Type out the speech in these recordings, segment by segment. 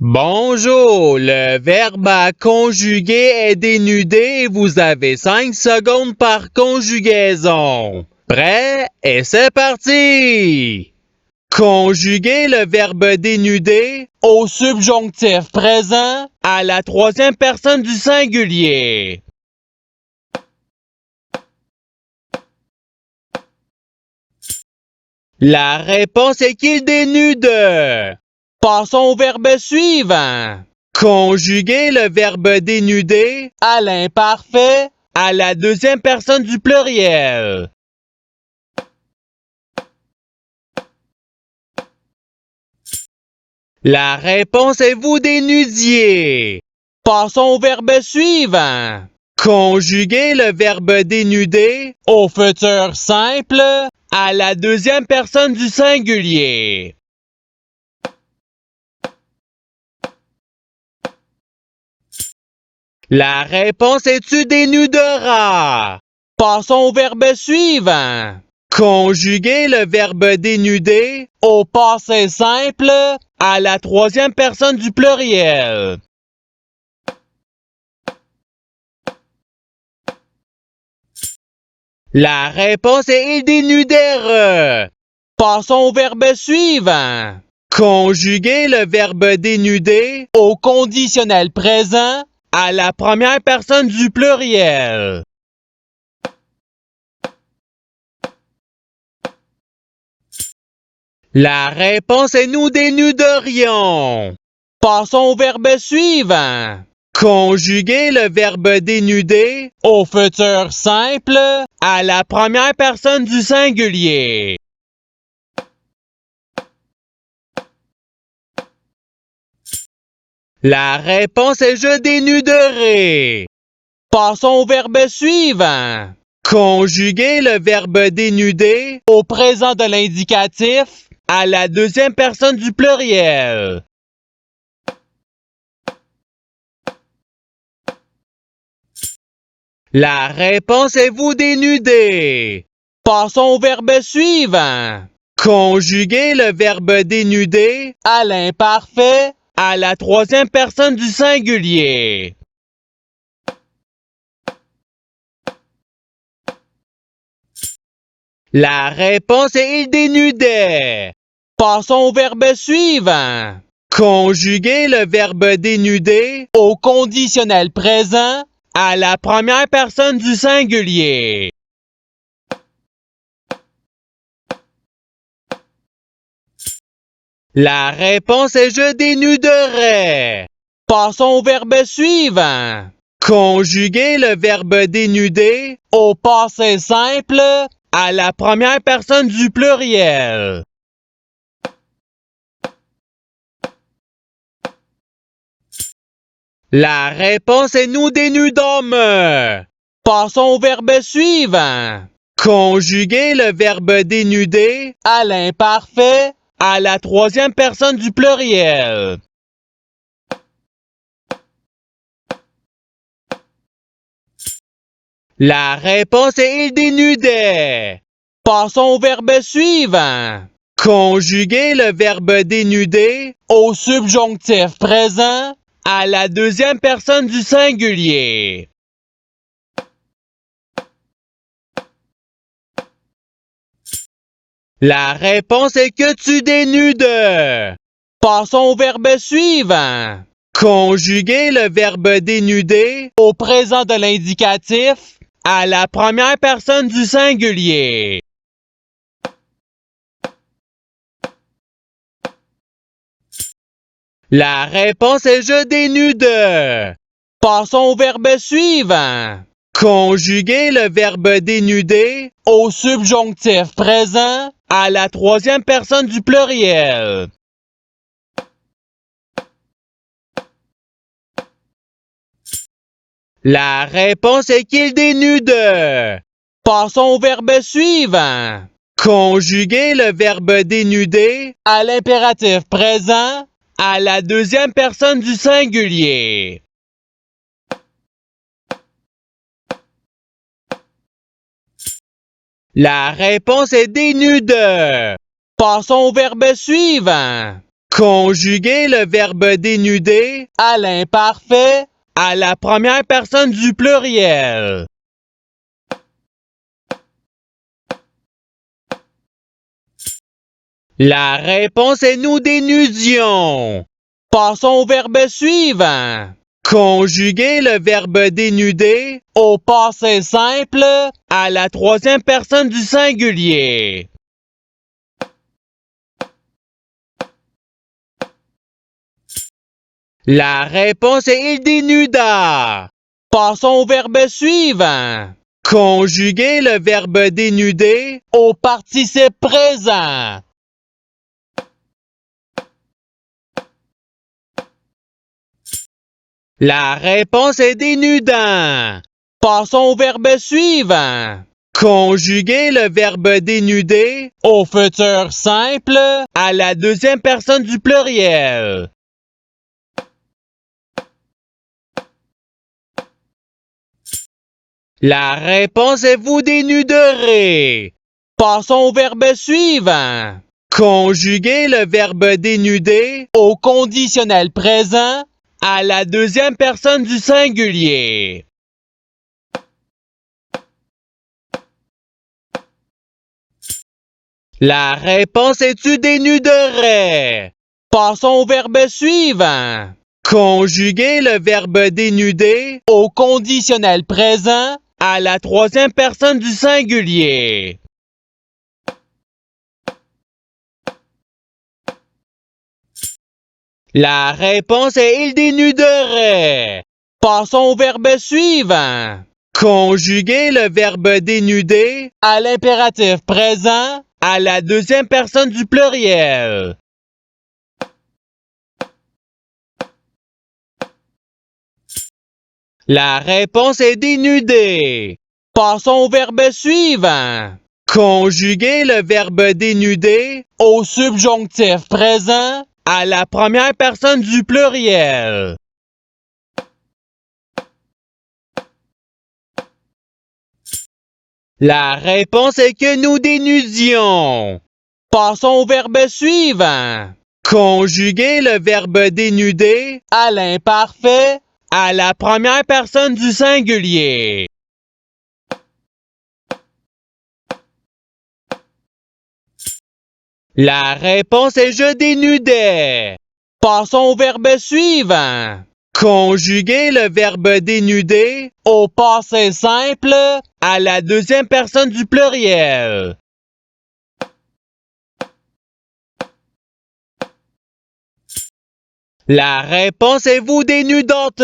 Bonjour, le verbe à conjuguer est dénudé et vous avez 5 secondes par conjugaison. Prêt? Et c'est parti! Conjuguer le verbe dénudé au subjonctif présent à la troisième personne du singulier. La réponse est qu'il dénude. Passons au verbe suivant. Conjuguer le verbe dénuder à l'imparfait à la deuxième personne du pluriel. La réponse est vous dénudiez. Passons au verbe suivant. Conjuguer le verbe dénuder au futur simple à la deuxième personne du singulier. La réponse est tu dénuderas. Passons au verbe suivant. Conjuguer le verbe dénuder au passé simple à la troisième personne du pluriel. La réponse est il dénudèrent. Passons au verbe suivant. Conjuguer le verbe dénuder au conditionnel présent à la première personne du pluriel. La réponse est nous dénuderions. Passons au verbe suivant. Conjuguer le verbe dénuder au futur simple à la première personne du singulier. La réponse est je dénuderai. Passons au verbe suivant. Conjuguer le verbe dénuder au présent de l'indicatif à la deuxième personne du pluriel. La réponse est vous dénuder. Passons au verbe suivant. Conjuguer le verbe dénuder à l'imparfait à la troisième personne du singulier. La réponse est il dénudait. Passons au verbe suivant. Conjuguer le verbe dénuder au conditionnel présent à la première personne du singulier. La réponse est je dénuderai. Passons au verbe suivant. Conjuguer le verbe dénuder au passé simple à la première personne du pluriel. La réponse est nous dénudômes. Passons au verbe suivant. Conjuguer le verbe dénuder à l'imparfait à la troisième personne du pluriel. La réponse est il dénudait. Passons au verbe suivant. Conjuguer le verbe dénuder au subjonctif présent à la deuxième personne du singulier. La réponse est que tu dénudes. Passons au verbe suivant. Conjuguer le verbe dénuder au présent de l'indicatif à la première personne du singulier. La réponse est je dénude. Passons au verbe suivant. Conjuguer le verbe dénuder au subjonctif présent à la troisième personne du pluriel. La réponse est qu'il dénude. Passons au verbe suivant. Conjuguer le verbe dénuder à l'impératif présent à la deuxième personne du singulier. La réponse est dénude. Passons au verbe suivant. Conjuguer le verbe dénudé à l'imparfait à la première personne du pluriel. La réponse est nous dénudions. Passons au verbe suivant. Conjuguer le verbe dénuder au passé simple à la troisième personne du singulier. La réponse est il dénuda. Passons au verbe suivant. Conjuguer le verbe dénuder au participe présent. La réponse est dénudant. Passons au verbe suivant. Conjuguer le verbe dénuder au futur simple à la deuxième personne du pluriel. La réponse est vous dénuderez. Passons au verbe suivant. Conjuguer le verbe dénuder au conditionnel présent à la deuxième personne du singulier. La réponse est tu dénuderais. Passons au verbe suivant. Conjuguer le verbe dénuder au conditionnel présent à la troisième personne du singulier. La réponse est il dénuderait. Passons au verbe suivant. Conjuguer le verbe dénuder à l'impératif présent à la deuxième personne du pluriel. La réponse est dénuder. Passons au verbe suivant. Conjuguer le verbe dénuder au subjonctif présent à la première personne du pluriel. La réponse est que nous dénudions. Passons au verbe suivant. Conjuguer le verbe dénuder à l'imparfait à la première personne du singulier. La réponse est je dénudais. Passons au verbe suivant. Conjuguer le verbe dénuder au passé simple à la deuxième personne du pluriel. La réponse est vous dénudante.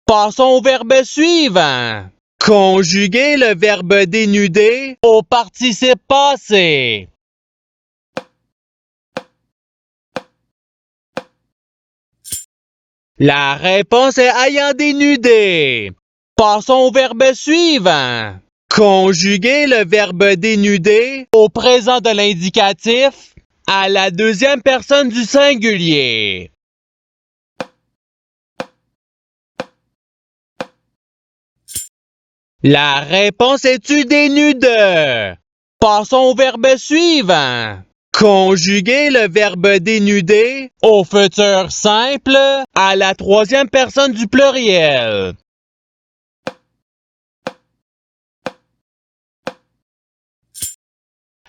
Passons au verbe suivant. Conjuguer le verbe dénuder au participe passé. La réponse est ayant dénudé. Passons au verbe suivant. Conjuguer le verbe dénuder au présent de l'indicatif à la deuxième personne du singulier. La réponse est tu dénude. Passons au verbe suivant. Conjuguer le verbe dénuder au futur simple à la troisième personne du pluriel.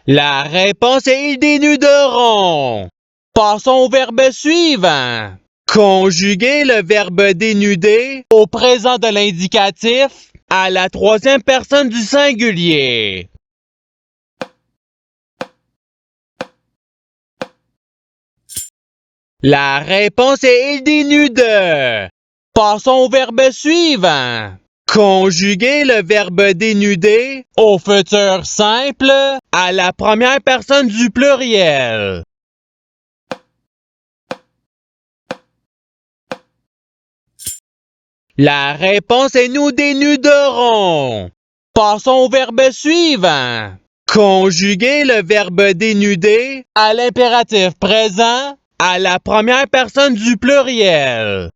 La réponse est ils dénuderont. Passons au verbe suivant. Conjuguer le verbe dénuder au présent de l'indicatif à la troisième personne du singulier. La réponse est ils dénudent. Passons au verbe suivant. Conjuguer le verbe dénuder au futur simple à la première personne du pluriel. La réponse est nous dénuderons. Passons au verbe suivant. Conjuguer le verbe dénuder à l'impératif présent à la première personne du pluriel.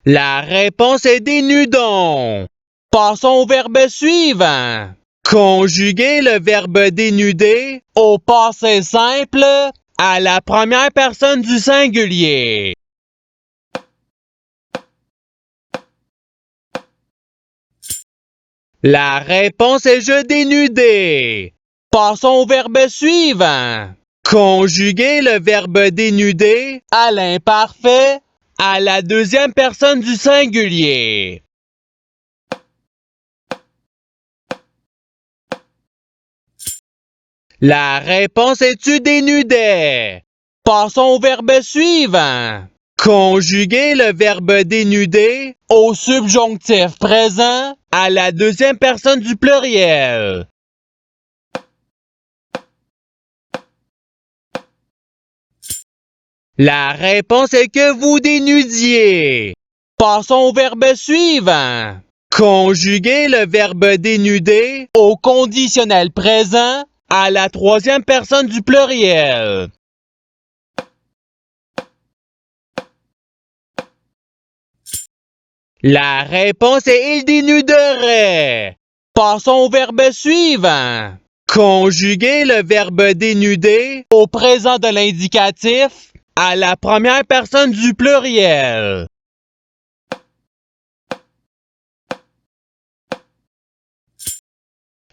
La réponse est dénudons. Passons au verbe suivant. Conjuguer le verbe dénuder au passé simple à la première personne du singulier. La réponse est je dénudais. Passons au verbe suivant. Conjuguer le verbe dénuder à l'imparfait à la deuxième personne du singulier. La réponse est tu dénudais. Passons au verbe suivant. Conjuguer le verbe dénuder au subjonctif présent à la deuxième personne du pluriel. La réponse est que vous dénudiez. Passons au verbe suivant. Conjuguer le verbe dénuder au conditionnel présent à la troisième personne du pluriel. La réponse est il dénuderait. Passons au verbe suivant. Conjuguer le verbe dénuder au présent de l'indicatif à la première personne du pluriel.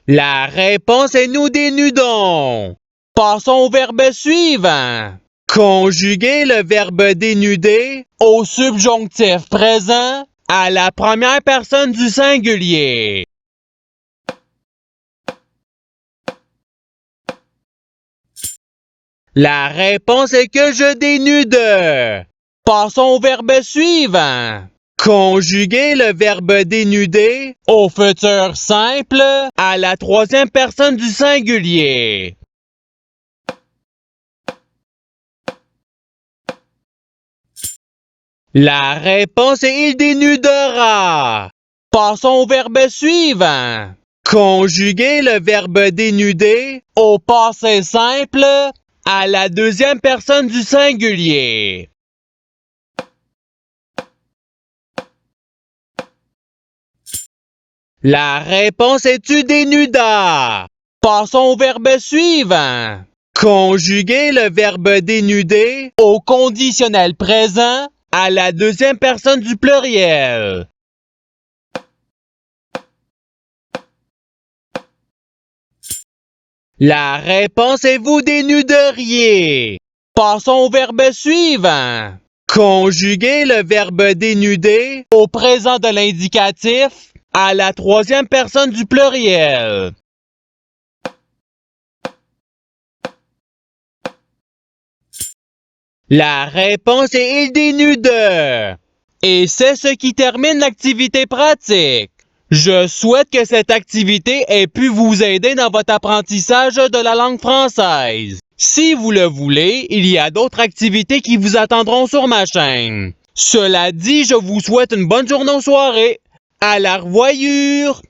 La réponse est nous dénudons. Passons au verbe suivant. Conjuguer le verbe dénuder au subjonctif présent à la première personne du singulier. La réponse est que je dénude. Passons au verbe suivant. Conjuguer le verbe dénuder au futur simple à la troisième personne du singulier. La réponse est il dénudera. Passons au verbe suivant. Conjuguer le verbe dénuder au passé simple à la deuxième personne du singulier. La réponse est tu dénuda. Passons au verbe suivant. Conjuguer le verbe dénuder au conditionnel présent à la deuxième personne du pluriel. La réponse est vous dénuderiez. Passons au verbe suivant. Conjuguer le verbe dénuder au présent de l'indicatif à la troisième personne du pluriel. La réponse est il dénude. Et c'est ce qui termine l'activité pratique. Je souhaite que cette activité ait pu vous aider dans votre apprentissage de la langue française. Si vous le voulez, il y a d'autres activités qui vous attendront sur ma chaîne. Cela dit, je vous souhaite une bonne journée ou soirée. À la revoyure!